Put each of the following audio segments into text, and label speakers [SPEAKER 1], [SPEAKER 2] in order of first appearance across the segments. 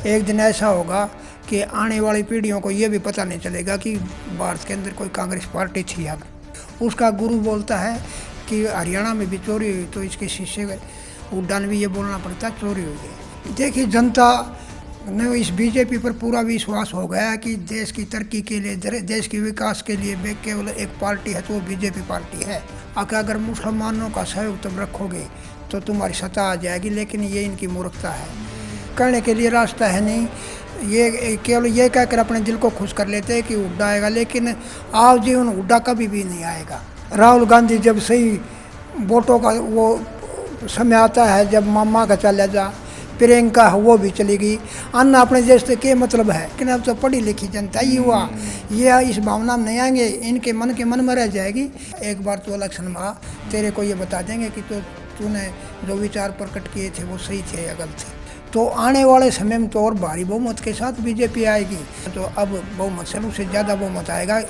[SPEAKER 1] एक दिन ऐसा होगा कि आने वाली पीढ़ियों को ये भी पता नहीं चलेगा कि भारत के अंदर कोई कांग्रेस पार्टी थी। अब उसका गुरु बोलता है कि हरियाणा में भी चोरी हुई, तो इसके शिष्य उड्डान भी ये बोलना पड़ता है चोरी हुई है। देखिए, जनता ने इस बीजेपी पर पूरा विश्वास हो गया कि देश की तरक्की के लिए, देश के विकास के लिए केवल एक पार्टी है तो वो बीजेपी पार्टी है। अगर मुसलमानों का सहयोग तुम रखोगे तो तुम्हारी सत्ता आ जाएगी, लेकिन ये इनकी मूर्खता है। करने के लिए रास्ता है नहीं, ये केवल ये कहकर अपने दिल को खुश कर लेते हैं कि हुड्डा आएगा, लेकिन आओ जीवन हुड्डा कभी भी नहीं आएगा। राहुल गांधी जब सही वोटों का वो समय आता है, जब मामा का चला जा, प्रियंका वो भी चली गई, अन्ना अपने देश से क्या मतलब है। लेकिन अब तो पढ़ी लिखी जनता युवा ये इस भावना में नहीं आएंगे, इनके मन में रह जाएगी। एक बार तो इलेक्शन में आ, तेरे को ये बता देंगे कि तो तूने जो विचार प्रकट किए थे वो सही थे या गलत थे। तो आने वाले समय में तो और भारी बहुमत के साथ बीजेपी आएगी। तो अब बहुमत से उससे ज़्यादा बहुमत आएगा।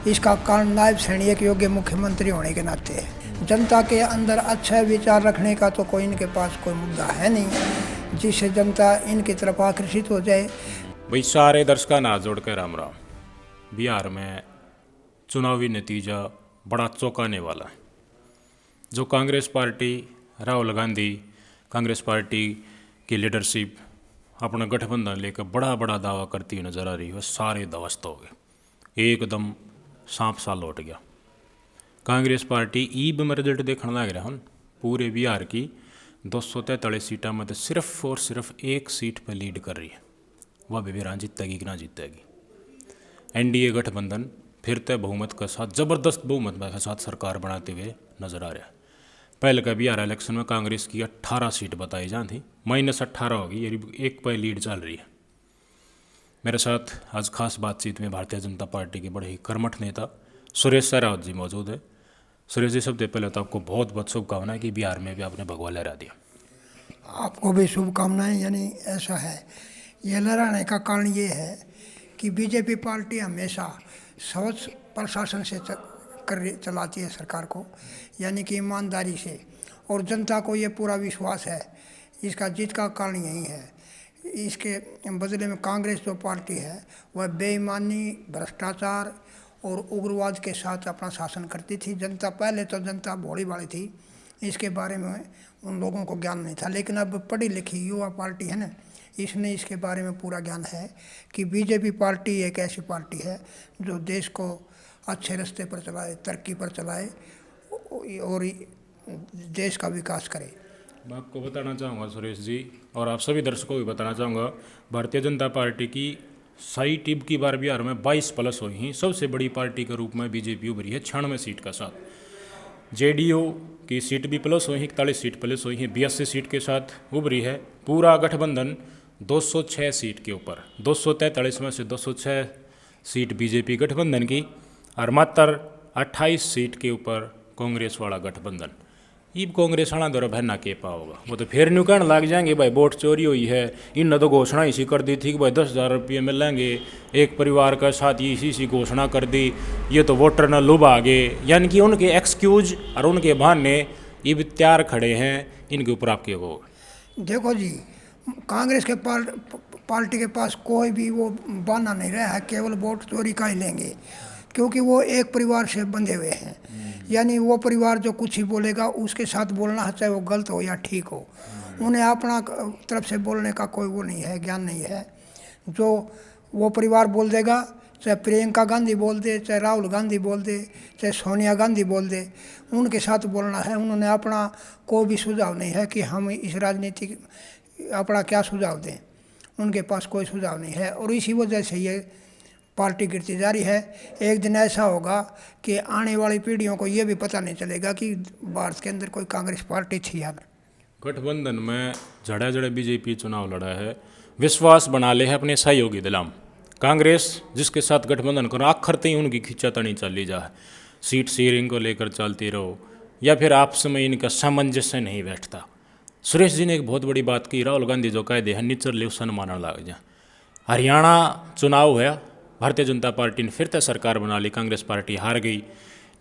[SPEAKER 1] इसका कारण नायब श्रेणी के योग्य मुख्यमंत्री होने के नाते है। जनता के अंदर अच्छा विचार रखने का तो कोई इनके पास कोई मुद्दा है नहीं जिससे जनता इनकी तरफ आकर्षित हो जाए।
[SPEAKER 2] भाई सारे दर्शकों ना जोड़कर राम राम। बिहार में चुनावी नतीजा बड़ा चौंकाने वाला है। जो कांग्रेस पार्टी, राहुल गांधी, कांग्रेस पार्टी की लीडरशिप अपना गठबंधन लेकर बड़ा बड़ा दावा करती हुई नजर आ रही है, सारे ध्वस्त हो गए, एकदम सांप सा लौट गया। कांग्रेस पार्टी ईब में रिजल्ट देखने लग रहा हूँ। पूरे बिहार की 243 सीटों में तो सिर्फ और सिर्फ एक सीट पर लीड कर रही है। वह भी जीतेगी कि ना जीतेगी। एनडीए गठबंधन फिर तय बहुमत के साथ, ज़बरदस्त बहुमत के साथ सरकार बनाते हुए नजर आ रहा है। पहले का बिहार इलेक्शन में कांग्रेस की 18 सीट बताई जा थी, -18 होगी, ये एक पर लीड चल रही है। मेरे साथ आज खास बातचीत में भारतीय जनता पार्टी के बड़े ही कर्मठ नेता सुरेश सहरावत जी मौजूद है। सुरेश जी, सबसे पहले तो आपको बहुत बहुत शुभकामनाएं कि बिहार में भी आपने भगवा लहरा दिया।
[SPEAKER 1] आपको भी शुभकामनाएं। यानी ऐसा है, ये लहराने का कारण ये है कि बीजेपी पार्टी हमेशा स्वच्छ प्रशासन से चलाती है सरकार को, यानी कि ईमानदारी से, और जनता को ये पूरा विश्वास है। इसका जीत का कारण यही है। इसके बदले में कांग्रेस जो पार्टी है वह बेईमानी, भ्रष्टाचार और उग्रवाद के साथ अपना शासन करती थी। जनता पहले तो जनता भोली भाली थी, इसके बारे में उन लोगों को ज्ञान नहीं था, लेकिन अब पढ़ी लिखी युवा पार्टी है ना, इसने इसके बारे में पूरा ज्ञान है कि बीजेपी पार्टी एक ऐसी पार्टी है जो देश को अच्छे रास्ते पर चलाए, तरक्की पर चलाए और देश का विकास करे।
[SPEAKER 2] मैं आपको बताना चाहूँगा सुरेश जी, और आप सभी दर्शकों को भी बताना चाहूँगा, भारतीय जनता पार्टी की साइट इब की बार बिहार में 22+ हुई हैं। सबसे बड़ी पार्टी के रूप में बीजेपी उभरी है 96 सीट का साथ। जेडीयू की सीट भी प्लस हुई है, 41 सीट प्लस हुई है, 82 सीट के साथ उभरी है। पूरा गठबंधन 206 सीट के ऊपर, 243 में से 206 सीट बीजेपी गठबंधन की, और मात्र 28 सीट के ऊपर कांग्रेस वाला गठबंधन। ईब कांग्रेस वाला दौरा भरना के पाओगा, वो तो फिर न्यू कहने लग जाएंगे भाई वोट चोरी हुई है। इन तो घोषणा इसी कर दी थी कि भाई 10,000 रुपये मिलेंगे एक परिवार का साथ, ये इसी घोषणा कर दी, ये तो वोटर न लुभा गए। यानी कि उनके एक्सक्यूज और उनके बहाने ईब तैयार खड़े हैं। इनके ऊपर आपके वो
[SPEAKER 1] देखो जी, कांग्रेस के पार्टी के पास कोई भी वो बहाना नहीं रहा है, केवल वोट चोरी का ही लेंगे, क्योंकि वो एक परिवार से बंधे हुए हैं। यानी वो परिवार जो कुछ ही बोलेगा उसके साथ बोलना है, चाहे वो गलत हो या ठीक हो। उन्हें अपना तरफ से बोलने का कोई वो नहीं है, ज्ञान नहीं है। जो वो परिवार बोल देगा, चाहे प्रियंका गांधी बोल दे, चाहे राहुल गांधी बोल दे, चाहे सोनिया गांधी बोल दे, उनके साथ बोलना है। उन्होंने अपना कोई भी सुझाव नहीं है कि हम इस राजनीति अपना क्या सुझाव दें, उनके पास कोई सुझाव नहीं है। और इसी वजह से ये पार्टी गिरती जा रही है। एक दिन ऐसा होगा कि आने वाली पीढ़ियों को ये भी पता नहीं चलेगा कि भारत के अंदर कोई कांग्रेस पार्टी थी। या
[SPEAKER 2] गठबंधन में जड़ा जड़ा बीजेपी चुनाव लड़ा है, विश्वास बना ले है अपने सहयोगी दलाम। कांग्रेस जिसके साथ गठबंधन करो आखिर तक उनकी खींचातानी चली जा है, सीट शेयरिंग को लेकर चलती रहो या फिर आपस में इनका सामंजस्य नहीं बैठता। सुरेश जी ने एक बहुत बड़ी बात की, राहुल गांधी जो कह दे हैं निचर ले मानने लग जा। हरियाणा चुनाव हुआ, भारतीय जनता पार्टी ने फिर तक सरकार बना ली, कांग्रेस पार्टी हार गई।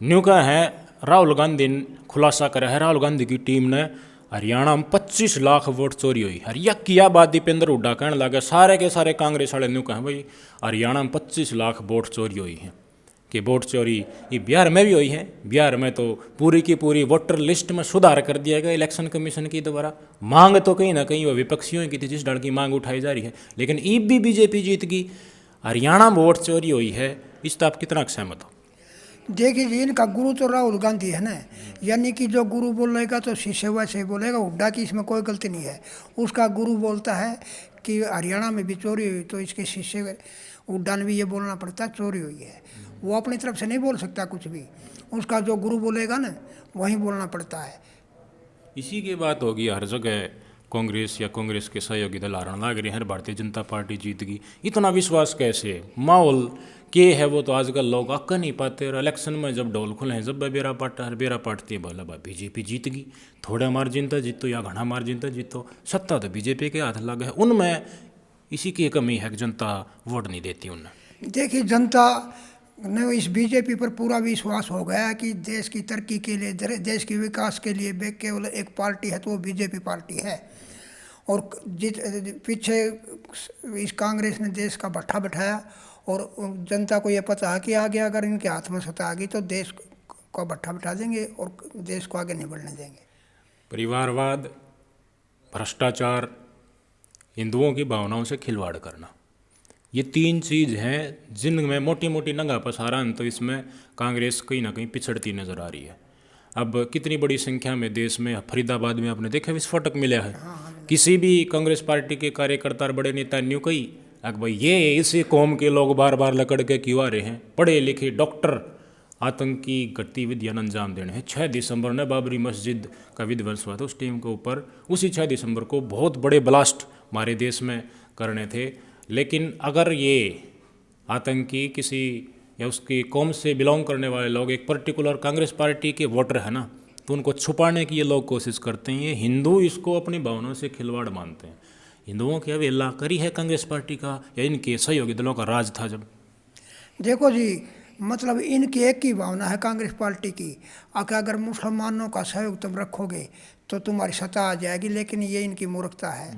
[SPEAKER 2] न्यू का है राहुल गांधी खुलासा करा है, राहुल गांधी की टीम ने हरियाणा में 25 लाख वोट चोरी हुई। हरिया किया बात दीपेंद्र हुड्डा कहने लगे, सारे के सारे कांग्रेस वाले न्यू कहें भाई हरियाणा में 25 लाख वोट चोरी हुई है। कि वोट चोरी ये बिहार में भी हुई है। बिहार में तो पूरी की पूरी वोटर लिस्ट में सुधार कर दिया गया इलेक्शन कमीशन की द्वारा। मांग तो कहीं ना कहीं वो विपक्षियों की थी, जिस ढंग की मांग उठाई जा रही है, लेकिन ईब भी बीजेपी जीत गई। हरियाणा में वोट चोरी हुई है, इस पर आप कितना सहमत हो?
[SPEAKER 1] देखिए जी, इनका गुरु तो राहुल गांधी है ना, यानी कि जो गुरु बोलेगा तो शिष्य वैसे ही बोलेगा। हुड्डा की इसमें कोई गलती नहीं है। उसका गुरु बोलता है कि हरियाणा में भी चोरी हुई, तो इसके शिष्य हुड्डा ने भी ये बोलना पड़ता है चोरी हुई है। वो अपनी तरफ से नहीं बोल सकता कुछ भी, उसका जो गुरु बोलेगा ना वही बोलना पड़ता है।
[SPEAKER 2] इसी की बात होगी हर जगह। कांग्रेस या कांग्रेस के सहयोगी दल हारण लाग रहे हैं, भारतीय जनता पार्टी जीत गई। इतना विश्वास कैसे? माहौल के है वो तो आजकल लोग अक्का नहीं पाते। और इलेक्शन में जब ढोल खुले हैं, जब बेरा पाटती है, बोला बा बीजेपी जीत गई, थोड़ा मार्जिन तो जीतो या घना मार्जिन तो जीतो, सत्ता तो बीजेपी के हाथ लगा है। उनमें इसी की कमी है कि जनता वोट नहीं देती उन्हें।
[SPEAKER 1] देखिए, जनता ने इस बीजेपी पर पूरा विश्वास हो गया कि देश की तरक्की के लिए, देश के विकास के लिए केवल एक पार्टी है तो वो बीजेपी पार्टी है। और पीछे इस कांग्रेस ने देश का भट्ठा बैठाया, और जनता को ये पता है कि आगे अगर इनके हाथ में सत्ता आ गई तो देश को भट्ठा बैठा देंगे और देश को आगे नहीं बढ़ने देंगे।
[SPEAKER 2] परिवारवाद, भ्रष्टाचार, हिंदुओं की भावनाओं से खिलवाड़ करना, ये तीन चीज़ हैं जिनमें मोटी मोटी नंगा पसारान तो इसमें कांग्रेस कहीं ना कहीं पिछड़ती नज़र आ रही है। अब कितनी बड़ी संख्या में देश में फरीदाबाद में आपने देखा विस्फोटक मिला है। किसी भी कांग्रेस पार्टी के कार्यकर्ता और बड़े नेता न्यू कही अगर भाई ये इसी कौम के लोग बार बार लकड़ के क्यों आ रहे हैं, पढ़े लिखे डॉक्टर आतंकी गतिविधियां अंजाम देने हैं। 6 दिसंबर ने बाबरी मस्जिद का विध्वंस हुआ था, उस टीम के ऊपर उसी 6 दिसंबर को बहुत बड़े ब्लास्ट हमारे देश में करने थे। लेकिन अगर ये आतंकी किसी या उसकी कौम से बिलोंग करने वाले लोग एक पर्टिकुलर कांग्रेस पार्टी के वोटर है ना, तो उनको छुपाने की ये लोग कोशिश करते हैं। ये हिंदू इसको अपनी भावनाओं से खिलवाड़ मानते हैं। हिंदुओं की अवहेलना करी है कांग्रेस पार्टी का या इनके सहयोगी दलों का राज था जब?
[SPEAKER 1] देखो जी, मतलब इनकी एक ही भावना है कांग्रेस पार्टी की, अगर मुसलमानों का सहयोग तुम रखोगे तो तुम्हारी सत्ता आ जाएगी, लेकिन ये इनकी मूर्खता है।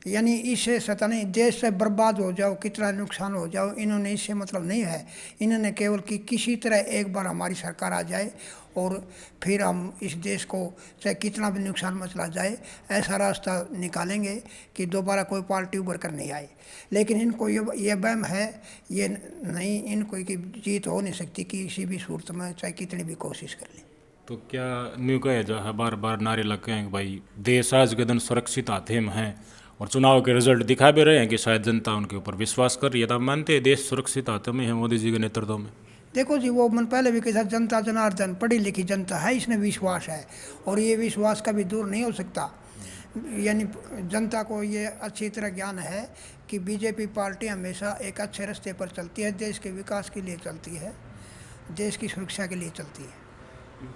[SPEAKER 1] यानी इससे सत्ता नहीं, देश से बर्बाद हो जाओ, कितना नुकसान हो जाओ, इन्होंने इससे मतलब नहीं है। इन्होंने केवल कि किसी तरह एक बार हमारी सरकार आ जाए और फिर हम इस देश को चाहे कितना भी नुकसान मचला जाए ऐसा रास्ता निकालेंगे कि दोबारा कोई पार्टी उभर कर नहीं आए। लेकिन इनको ये वहम है, ये नहीं, इनको की जीत हो नहीं सकती किसी भी सूरत में, चाहे कितनी भी कोशिश कर लें।
[SPEAKER 2] तो क्या न्यू कहे जो है बार बार नारे लगे हैं कि भाई देश आज के दिन सुरक्षित हाथे में है, और चुनाव के रिजल्ट दिखा भी रहे हैं कि शायद जनता उनके ऊपर विश्वास कर रही है। तो आप मानते हैं देश सुरक्षित हाथों में है मोदी जी के नेतृत्व में?
[SPEAKER 1] देखो जी, वो मन पहले भी कहा, जनता जनार्दन पढ़ी लिखी जनता है, इसमें विश्वास है और ये विश्वास कभी दूर नहीं हो सकता। यानी जनता को ये अच्छी तरह ज्ञान है कि बीजेपी पार्टी हमेशा एक अच्छे रास्ते पर चलती है, देश के विकास के लिए चलती है, देश की सुरक्षा के लिए चलती है।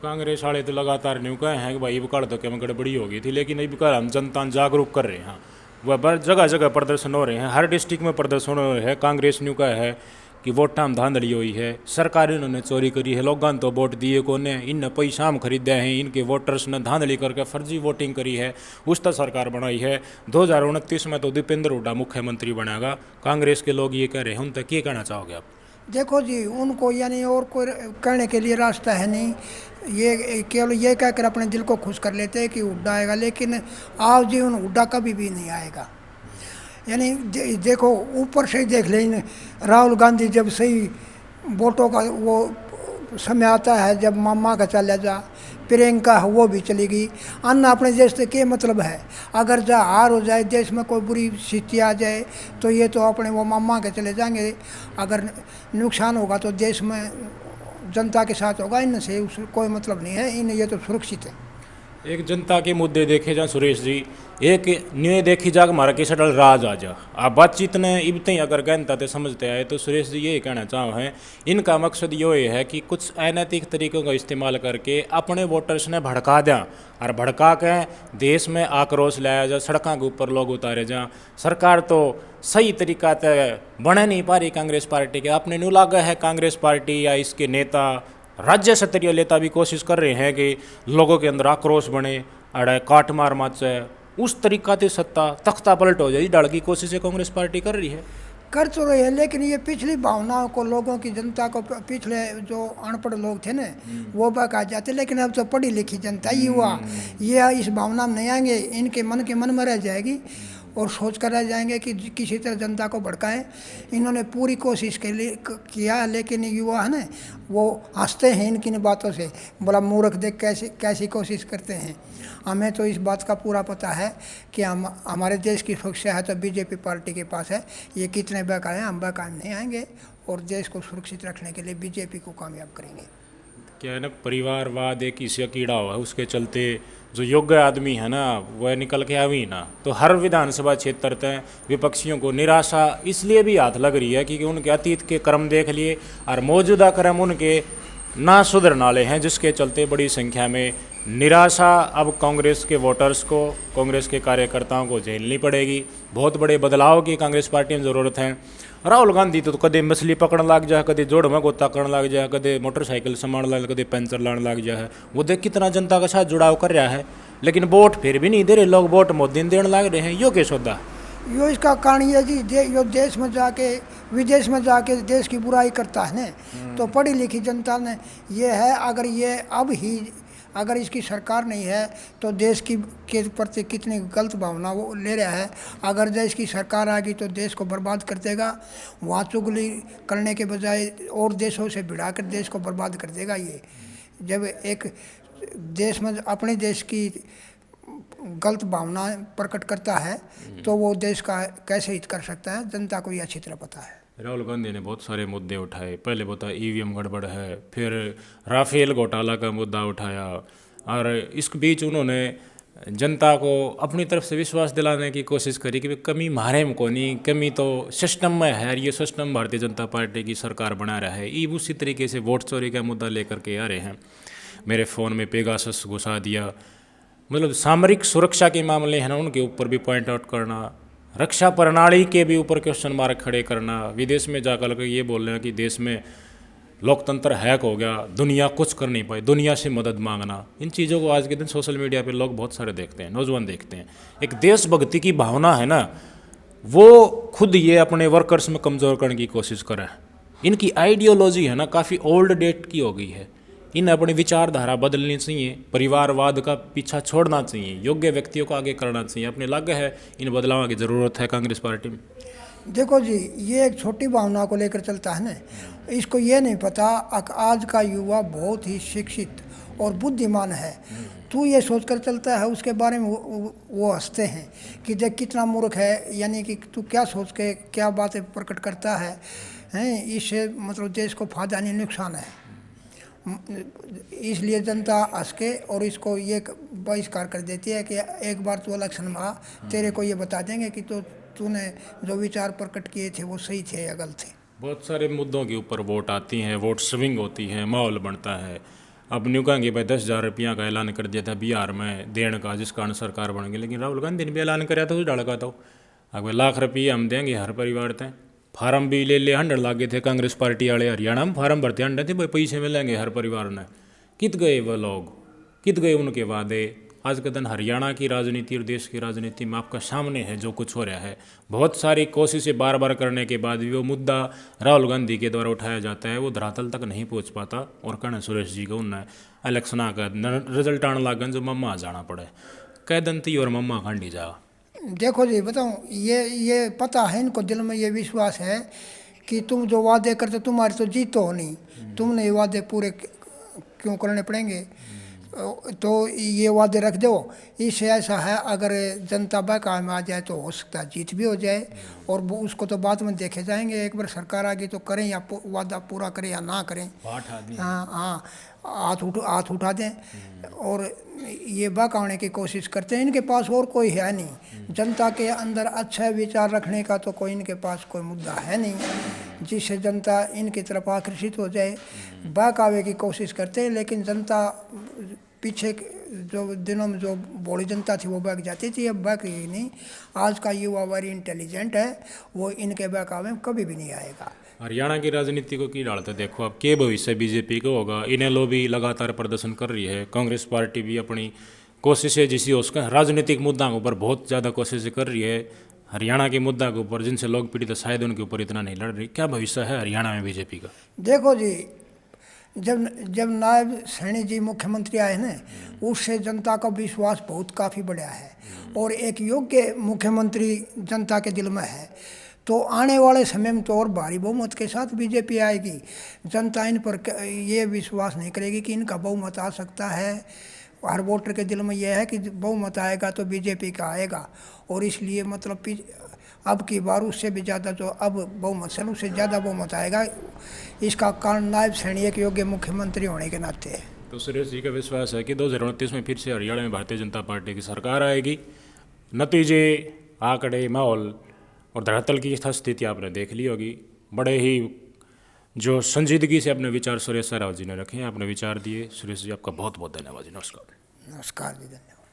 [SPEAKER 2] कांग्रेस वाले तो लगातार न्यू कहे हैं कि भाई विकाल तो क्या गड़बड़ी हो गई थी, लेकिन ये विकाल हम जनता जागरूक कर रहे हैं। वह जगह जगह प्रदर्शन हो रहे हैं, हर डिस्ट्रिक्ट में प्रदर्शन हो रहे हैं। कांग्रेस न्यू का है कि वोटां में धांधली हुई है, सरकार इन्होंने चोरी करी है, लोगों तो वोट दिए कोने, इन पैसा में खरीदे हैं, इनके वोटर्स ने धांधली करके फर्जी वोटिंग करी है, उस तरह सरकार बनाई है। 2029 में तो दीपेंद्र हुड्डा मुख्यमंत्री बनेगा। कांग्रेस के लोग ये कह रहे हैं, उन तक क्या कहना चाहोगे आप?
[SPEAKER 1] देखो जी, उनको यानी और कोई कहने के लिए रास्ता है नहीं, ये केवल ये कहकर अपने दिल को खुश कर लेते हैं कि हुड्डा आएगा, लेकिन आओ जी उन हुड्डा कभी भी नहीं आएगा। यानी देखो ऊपर से ही देख लें, राहुल गांधी जब सही वोटों का वो समय आता है, जब मामा का चला जा, प्रियंका वो भी चली गई, अन्ना अपने देश से क्या मतलब है? अगर जहाँ हार हो जाए, देश में कोई बुरी स्थिति आ जाए तो ये तो अपने वो मामा के चले जाएंगे। अगर नुकसान होगा तो देश में जनता के साथ होगा, इनसे कोई मतलब नहीं है, इन ये तो सुरक्षित है।
[SPEAKER 2] एक जनता के मुद्दे देखे जाए सुरेश जी, एक न्यूय देखी जा हमारा किस डल राज आ जा, आप बातचीत ने इबते अगर गहनता ते समझते आए तो सुरेश जी ये कहना चाहो हैं, इनका मकसद ये है कि कुछ अनैतिक तरीकों का इस्तेमाल करके अपने वोटर्स ने भड़का दें और भड़का के देश में आक्रोश लाया जा, सड़कों के ऊपर लोग उतारे जा। सरकार तो सही तरीका से बने नहीं पा रही कांग्रेस पार्टी के। आपने न्यू लागा है कांग्रेस पार्टी या इसके नेता, राज्य स्तरीय नेता भी कोशिश कर रहे हैं कि लोगों के अंदर आक्रोश बने, अड़े काट मार माचे उस तरीका से सत्ता तख्ता पलट हो जाए डाल की कोशिश कांग्रेस पार्टी कर रही है।
[SPEAKER 1] कर तो रहे हैं, लेकिन ये पिछली भावनाओं को, लोगों की, जनता को, पिछले जो अनपढ़ लोग थे ना वो बका जाते, लेकिन अब तो पढ़ी लिखी जनता युवा ये इस भावना में नहीं आएंगे, इनके मन के मन में रह जाएगी और सोच कर रह जाएंगे कि किसी तरह जनता को भड़काएं। इन्होंने पूरी कोशिश के लिए किया, लेकिन युवा है ना वो हंसते हैं इनकी बातों से, बोला मूर्ख देख कैसी कोशिश करते हैं। हमें तो इस बात का पूरा पता है कि हमारे देश की सुरक्षा है तो बीजेपी पार्टी के पास है। ये कितने बेकार हैं, हम बेकार नहीं आएंगे और देश को सुरक्षित रखने के लिए बीजेपी को कामयाब करेंगे।
[SPEAKER 2] क्या है ना, परिवारवाद एक इसका कीड़ा हुआ है, उसके चलते जो योग्य आदमी है ना वह निकल के आवी ना, तो हर विधानसभा क्षेत्र तक विपक्षियों को निराशा इसलिए भी हाथ लग रही है क्योंकि उनके अतीत के कर्म देख लिए और मौजूदा कर्म उनके ना सुधरने वाले हैं, जिसके चलते बड़ी संख्या में निराशा अब कांग्रेस के वोटर्स को, कांग्रेस के कार्यकर्ताओं को झेलनी पड़ेगी। बहुत बड़े बदलाव की कांग्रेस पार्टी में ज़रूरत है। राहुल गांधी तो कदे मछली पकड़ने लग जाए, कदे जोड़ में गोता करने लग जाए, कदे मोटरसाइकिल संभाल लग, कदे पंचर लाने लग जाए। वो देख कितना जनता के साथ जुड़ाव कर रहा है, लेकिन वोट फिर भी नहीं दे रहे लोग, वोट मोदी देने लग रहे हैं। यो क्या सौदा?
[SPEAKER 1] यो इसका कारण ये जी यो देश में जाके, विदेश में जाके देश की बुराई करता है ना, तो पढ़ी लिखी जनता ने ये है, अगर ये अब ही अगर इसकी सरकार नहीं है तो देश की के प्रति कितनी गलत भावना वो ले रहा है। अगर देश की सरकार आ गई तो देश को बर्बाद कर देगा, वहाँ चुगली करने के बजाय और देशों से भिड़ा कर देश को बर्बाद कर देगा। ये जब एक देश में अपने देश की गलत भावना प्रकट करता है तो वो देश का कैसे हित कर सकता है, जनता को ये अच्छी तरह पता है।
[SPEAKER 2] राहुल गांधी ने बहुत सारे मुद्दे उठाए, पहले बताया ईवीएम गड़बड़ है, फिर राफेल घोटाला का मुद्दा उठाया, और इस बीच उन्होंने जनता को अपनी तरफ से विश्वास दिलाने की कोशिश करी कि कमी हमारे में को नहीं, कमी तो सिस्टम में है, ये सिस्टम भारतीय जनता पार्टी की सरकार बना रहा है। ये उसी तरीके से वोट चोरी का मुद्दा लेकर के आ रहे हैं। मेरे फ़ोन में पेगासस घुसा दिया, मतलब सामरिक सुरक्षा के मामले हैं ना, उनके ऊपर भी पॉइंट आउट करना, रक्षा प्रणाली के भी ऊपर क्वेश्चन मार्क खड़े करना, विदेश में जाकर के ये बोल रहे हैं कि देश में लोकतंत्र हैक हो गया, दुनिया कुछ कर नहीं पाई, दुनिया से मदद मांगना। इन चीज़ों को आज के दिन सोशल मीडिया पे लोग बहुत सारे देखते हैं, नौजवान देखते हैं। एक देशभक्ति की भावना है ना, वो खुद ये अपने वर्कर्स में कमज़ोर करने की कोशिश कर रहे हैं। इनकी आइडियोलॉजी है ना काफ़ी ओल्ड डेट की हो गई है। इन्हें अपनी विचारधारा बदलनी चाहिए, परिवारवाद का पीछा छोड़ना चाहिए, योग्य व्यक्तियों को आगे करना चाहिए। अपने लग है इन बदलावों की ज़रूरत है कांग्रेस पार्टी में।
[SPEAKER 1] देखो जी, ये एक छोटी भावना को लेकर चलता है ना, इसको ये नहीं पता आज का युवा बहुत ही शिक्षित और बुद्धिमान है। तू ये सोच कर चलता है, उसके बारे में वो हंसते हैं कि देख कितना मूर्ख है, यानी कि तू क्या सोच के क्या बातें प्रकट करता है, हैं इससे मतलब देश को फायदा नहीं नुकसान है। इसलिए जनता हंस के और इसको ये बहिष्कार कर देती है कि एक बार तू इलेक्शन में आ, तेरे को ये बता देंगे कि तो तूने जो विचार प्रकट किए थे वो सही थे या गलत थे।
[SPEAKER 2] बहुत सारे मुद्दों के ऊपर वोट आती हैं, वोट स्विंग होती है, माहौल बनता है। अब न्यू कहेंगे भाई 10,000 रुपया का ऐलान कर दिया था बिहार में देने का, जिस कारण सरकार बन गई, लेकिन राहुल गांधी ने भी ऐलान कराया था उस डाल का, तो अगर लाख रुपये हम देंगे हर परिवार तक, फार्म भी ले 100 लागे थे कांग्रेस पार्टी वाले, हरियाणा में फार्म भरते 100 थे, भाई पैसे मिलेंगे हर परिवार ने। कित गए वह लोग, कित गए उनके वादे। आज के दिन हरियाणा की राजनीति और देश की राजनीति में आपका सामने है जो कुछ हो रहा है। बहुत सारी कोशिशें बार बार करने के बाद भी वो मुद्दा राहुल गांधी के द्वारा उठाया जाता है, वो धरातल तक नहीं पहुंच पाता। और कहना सुरेश जी को उन्हें इलेक्शन का रिजल्ट आने लागन जो मम्मा जाना पड़े, कह दंती और मम्मा खांडी जा।
[SPEAKER 1] देखो जी बताऊँ, ये पता है इनको, दिल में ये विश्वास है कि तुम जो वादे करते तुम्हारी तो जीत तो हो नहीं, तुमने ये वादे पूरे क्यों करने पड़ेंगे, तो ये वादे रख दो। इससे ऐसा है अगर जनता बहकावे में आ जाए तो हो सकता है जीत भी हो जाए, और वो उसको तो बाद में देखे जाएंगे। एक बार सरकार आ गई तो करें या वादा पूरा करें या ना करें, हाँ हाँ हाथ उठा दें और ये बहकाने की कोशिश करते हैं। इनके पास और कोई है नहीं, जनता के अंदर अच्छा विचार रखने का तो कोई इनके पास कोई मुद्दा है नहीं जिससे जनता इनकी तरफ आकर्षित हो जाए। बहकावे की कोशिश करते हैं, लेकिन जनता पीछे जो दिनों में जो बड़ी जनता थी वो बहक जाती थी, अब बहक ही नहीं। आज का युवा वेरी इंटेलिजेंट है, वो इनके बहकावे में कभी भी नहीं आएगा।
[SPEAKER 2] हरियाणा की राजनीति को की डालते देखो अब के भविष्य बीजेपी को होगा। इन्हें लो भी लगातार प्रदर्शन कर रही है, कांग्रेस पार्टी भी अपनी कोशिशें जिसी उसका राजनीतिक मुद्दा के ऊपर बहुत ज़्यादा कोशिशें कर रही है, हरियाणा के मुद्दा के ऊपर जिनसे लोग पीड़ित है शायद उनके ऊपर इतना नहीं लड़ रही। क्या भविष्य है हरियाणा में बीजेपी का?
[SPEAKER 1] देखो जी, जब जब नायब सैनी जी मुख्यमंत्री आए ना, उससे जनता का विश्वास बहुत काफ़ी बढ़ा है और एक योग्य मुख्यमंत्री जनता के दिल में है। तो आने वाले समय में तो और भारी बहुमत के साथ बीजेपी आएगी। जनता इन पर ये विश्वास नहीं करेगी कि इनका बहुमत आ सकता है। हर वोटर के दिल में यह है कि बहुमत आएगा तो बीजेपी का आएगा, और इसलिए मतलब अब की बार उससे भी ज़्यादा जो अब बहुमत से उससे ज़्यादा बहुमत आएगा। इसका कारण नायब सैनी एक योग्य मुख्यमंत्री होने के नाते है।
[SPEAKER 2] तो सुरेश जी का विश्वास है कि 2029 में फिर से हरियाणा में भारतीय जनता पार्टी की सरकार आएगी। नतीजे, आंकड़े, माहौल और धरातल की स्थिति आपने देख ली होगी। बड़े ही जो संजीदगी से अपने विचार सुरेश राव जी ने रखे हैं, आपने विचार दिए। सुरेश जी आपका बहुत बहुत धन्यवाद जी। नमस्कार।
[SPEAKER 1] नमस्कार जी, धन्यवाद।